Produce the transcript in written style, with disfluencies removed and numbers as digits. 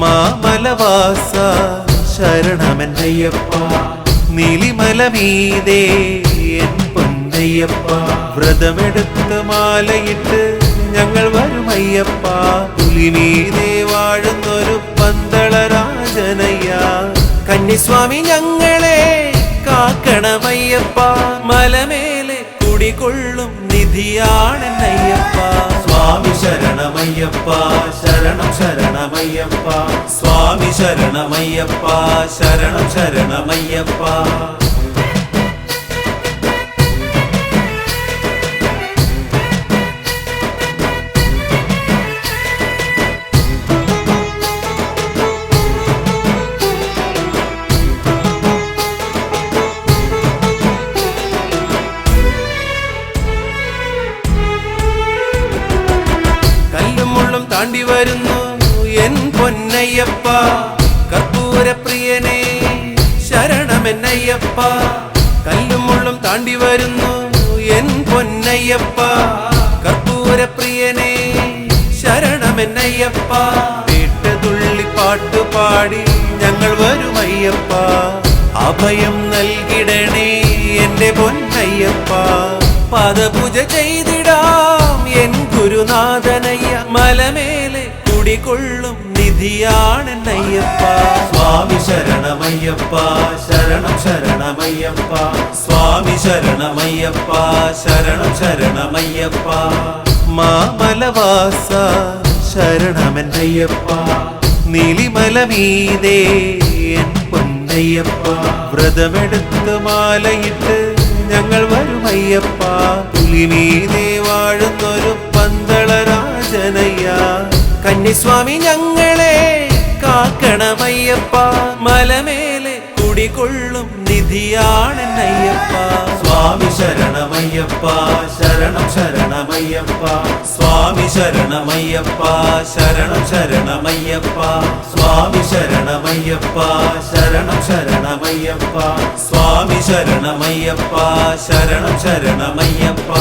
മാമലവാസ ശരണമെന്നയ്യപ്പ, Neelimala മീതേ N പൊന്നയ്യപ്പ, വ്രതമെടുത്ത് മാലയിട്ട് ഞങ്ങൾ വരുമയ്യപ്പ, പുലിമീതേ വാഴുന്നൊരു പന്തളരാജനയ്യ, കന്നിസ്വാമി ഞങ്ങളെ കാക്കണമയ്യപ്പ, മലമേലെ കുടികൊള്ളും നിധിയാണെന്നയ്യപ്പ, സ്വാമി ശരണമയ്യപ്പ, ശരണം ശരണമയ്യപ്പ, സ്വാമി ശരണമയ്യപ്പ, ശരണം ശരണമയ്യപ്പ. താണ്ടി വരുന്നു എൻ പൊന്നയ്യപ്പ, കർപ്പൂരപ്രിയനെ ശരണമെന്നയ്യപ്പ, കല്ലും മുള്ളും താണ്ടി വരുന്നു എൻ പൊന്നയ്യപ്പ, കർപ്പൂരപ്രിയനെ ശരണമെന്നയ്യപ്പ, വീട്ടുതുള്ളി പാട്ടുപാടി ഞങ്ങൾ വരുമയ്യപ്പ, അഭയം നൽകിടണേ എന്റെ പൊന്നയ്യപ്പ, പാദപൂജ ചെയ്തിടാം എൻ ഗുരുനാഥനയ്യ, മലമേലെ കുടികൊള്ളും നിധിയാണെന്നയ്യപ്പ, സ്വാമി ശരണമയ്യപ്പ, ശരണം ശരണമയ്യപ്പ, സ്വാമി ശരണമയ്യപ്പ, ശരണം ശരണമയ്യപ്പ. മാമലവാസ ശരണമെന്നയ്യപ്പ, നീലിമല മീതേ എൻ പൊന്നയ്യപ്പ, വ്രതമെടുത്ത് മാലയിട്ട് ഞങ്ങൾ വരുമയ്യപ്പ, പുലിമീതേ വാഴുന്നൊരു പന്തളരാജനയ്യ, കന്നിസ്വാമി ഞങ്ങളെ കാക്കണമയ്യപ്പ, മലമേലെ കുടികൊള്ളും നിധിയാണെന്നയ്യപ്പ, സ്വാമി ശരണമയ്യപ്പ, ശരണം ശരണമയ്യപ്പ, സ്വാമി ശരണമയ്യപ്പ, ശരണം ശരണമയ്യപ്പ, സ്വാമി ശരണമയ്യപ്പ, ശരണം ശരണമയ്യപ്പ, സ്വാമി ശരണമയ്യപ്പ, ശരണം ശരണമയ്യപ്പ.